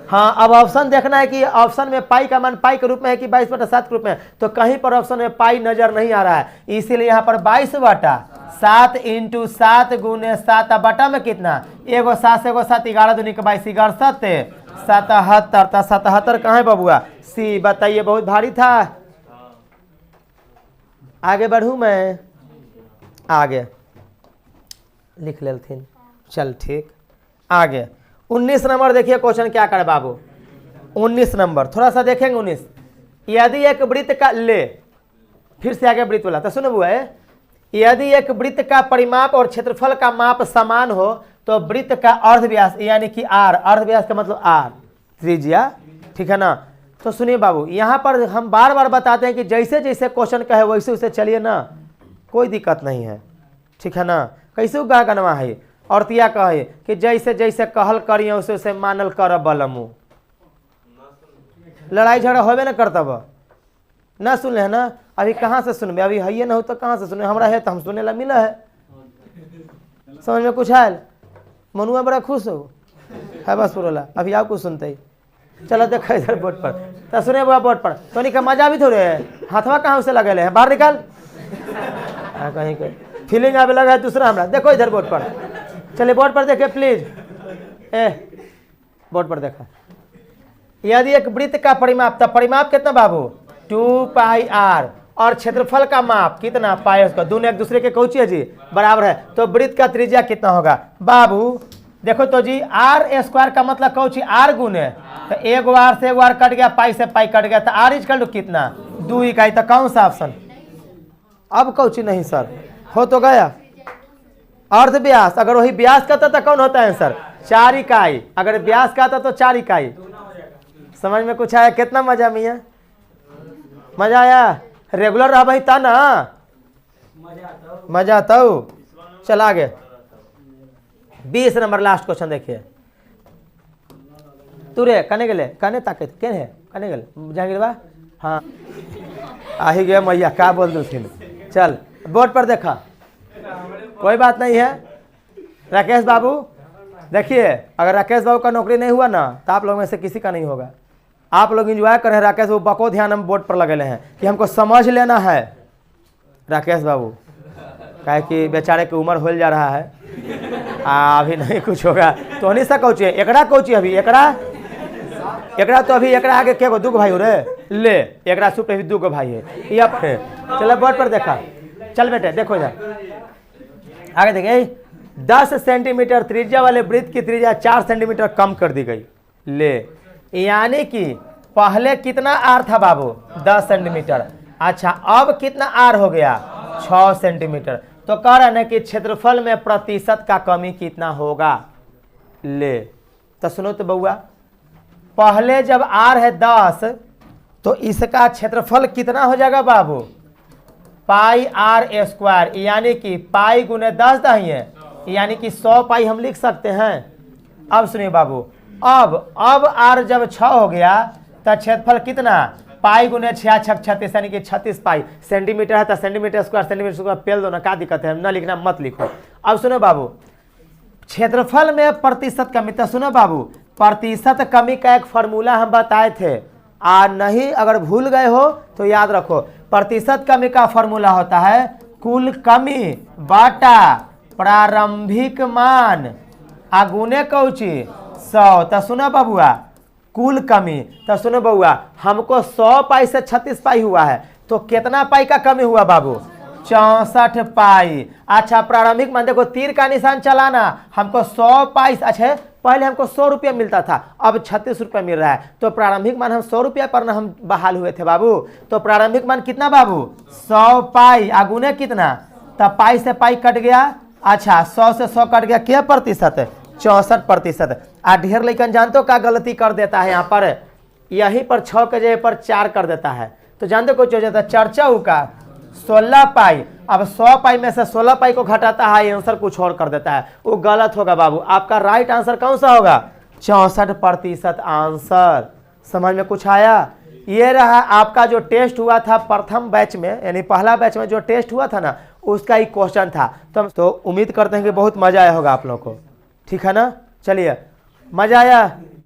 हाँ, अब ऑप्शन देखना है कि ऑप्शन में पाई का मान पाई के रूप में है कि 22/7 के रूप में। तो कहीं पर ऑप्शन में पाई नजर नहीं आ रहा है, इसीलिए यहाँ पर 22/7 इंटू 7 गुने 7 बटा में कितना? एगो 7 से एगो 7 11 दूनी के 22 11 7 77। तो 77 कहाँ है बबुआ? सी। बताइए, बहुत भारी था। आगे बढ़ूँ मैं? आगे लिख लेथिन। चल ठीक, आगे 19 नंबर देखिए क्वेश्चन क्या करे बाबू। 19 नंबर थोड़ा सा देखेंगे। 19, यदि एक वृत्त का ले, फिर से आगे वृत्त वाला तो सुनो बुआ, यदि एक वृत्त का परिमाप और क्षेत्रफल का माप समान हो तो वृत्त का अर्धव्यास यानी कि आर, अर्धव्यास का मतलब आर त्रिज्या, ठीक है ना? तो सुनिए बाबू, यहाँ पर हम बार बार बताते हैं कि जैसे जैसे क्वेश्चन कहे वैसे वैसे चलिए ना, कोई दिक्कत नहीं है, ठीक है ना? कैसे गा गनवा है और तिया कहे कि जैसे जैसे कहल करिए वैसे वैसे मानल कर बलमू। लड़ाई झगड़ा होबे ना करतब ना सुन ले है ना? अभी कहाँ से सुनबे? अभी है ना हो तो कहाँ से सुने? हमारा है तो हम सुने ला मिला है। समझ में कुछ आयल? मनुआ बड़ा खुश हो है बस पुरोला। अभी आप कुछ सुनते ही चलो देखो इधर बोर्ड पर तो सुने बुआ बोर्ड पर तो नहीं का मजा भी थोड़े है। हाथवा कहाँ उसे लगे हैं? बाहर निकाल। कहीं के फीलिंग आवे लगा है दूसरा हमरा। देखो इधर बोर्ड पर, चलिए बोर्ड पर देखे प्लीज। बोर्ड पर देखा, यदि एक वृत्त का परिमाप, तो परिमाप कितना बाबू 2 पाई आर और क्षेत्रफल का माप कितना पाई, उसका दोनों एक दूसरे के कौची है जी बराबर है। तो वृत्त का त्रिज्या कितना होगा बाबू? देखो तो जी आर स्क्वायर का मतलब कौची आर गुने, तो एगो आर से एगो आर कट गया, पाई से पाई कट गया, तो आर इजकल कितना 2 इकाई। तो कौन सा ऑप्शन? अब कौची नहीं सर, हो तो गया अर्ध व्यास। अगर वही व्यास का तो कौन होता है सर 4 इकाई। अगर व्यास का तो 4 इकाई। समझ में कुछ आया? कितना मजा मिया? मजा आया? रेगुलर रह भाई ता ना मजा आता। चल आगे 20 नंबर लास्ट क्वेश्चन देखिए। तू रे कने गेले? कने ताकत के है? कने गेले जहांगीर बा? हाँ आ ही गया मैया, क्या बोल दू? चल बोर्ड पर देखा, कोई बात नहीं है। राकेश बाबू देखिए, अगर राकेश बाबू का नौकरी नहीं हुआ ना तो आप लोग में से किसी का नहीं होगा। आप लोग एंजॉय करें। राकेश बाबू बको ध्यान हम बोर्ड पर लगे हैं कि हमको समझ लेना है। राकेश बाबू काहे कि बेचारे की उम्र हो जा रहा है, अभी नहीं कुछ होगा तो नहीं सा कौची है एकरा कौची अभी एकरा तो अभी एकरा आगे क्या दू भाई हो रे ले, एकरा सुप भी 2 भाई है। या चलो बोर्ड पर देखा। चल बेटे देखो इधर आगे देखिए, 10 सेंटीमीटर त्रिज्या वाले वृत्त की त्रिज्या 4 सेंटीमीटर कम कर दी गई। ले यानी कि पहले कितना आर था बाबू 10 सेंटीमीटर। अच्छा अब कितना आर हो गया 6 सेंटीमीटर। तो कह रहा है कि क्षेत्रफल में प्रतिशत का कमी कितना होगा। ले तो सुनो तो बउआ, पहले जब आर है 10 तो इसका क्षेत्रफल कितना हो जाएगा बाबू पाई आर स्क्वायर, यानी कि पाई गुने 10 दहिए, यानी कि 100 पाई हम लिख सकते हैं। अब सुनिए बाबू, अब आर जब 6 हो गया तो क्षेत्रफल कितना पाई गुने 6 6 36 यानी कि 36 पाई। सेंटीमीटर है तो सेंटीमीटर स्क्वायर पेल दो ना, क्या दिक्कत है? ना लिखना मत लिखो। अब सुनो बाबू, क्षेत्रफल में प्रतिशत कमी। तो सुनो बाबू, प्रतिशत कमी का एक फॉर्मूला हम बताए थे, नहीं अगर भूल गए हो तो याद रखो। प्रतिशत कमी का फॉर्मूला होता है कुल कमी बाटा प्रारंभिक मान आगुने कौची 100। तो सुनो बबुआ कुल कमी, तो सुनो बबुआ हमको 100 पाई से 36 पाई हुआ है, तो कितना पाई का कमी हुआ बाबू 64 पाई। अच्छा प्रारंभिक मान देखो तीर का निशान चलाना, हमको 100 पाई, अच्छा पहले हमको 100 रुपया मिलता था, अब 36 रुपया मिल रहा है, तो प्रारंभिक मान हम 100 रुपया पर ना हम बहाल हुए थे बाबू। तो प्रारंभिक मान कितना बाबू 100 पाई, आगुने कितना, तब पाई से पाई कट गया, अच्छा 100 से 100 कट गया, क्या प्रतिशत 64%। ढेर लेकिन जानते हो क्या गलती कर देता है यहाँ पर, यहीं पर 6 के जगह पर 4 कर देता है, तो जानते कुछ हो जाता है चर्चा का 16 पाई। अब 100 पाई में से 16 पाई को घटाता है, आंसर कुछ और कर देता है, वो गलत होगा बाबू। आपका राइट आंसर कौन सा होगा 64% आंसर। समझ में कुछ आया। ये रहा आपका जो टेस्ट हुआ था प्रथम बैच में, यानी पहला बैच में जो टेस्ट हुआ था ना, उसका ही क्वेश्चन था। तो उम्मीद करते हैं कि बहुत मजा आया होगा आप लोगों को, ठीक है ना। चलिए मजा आया।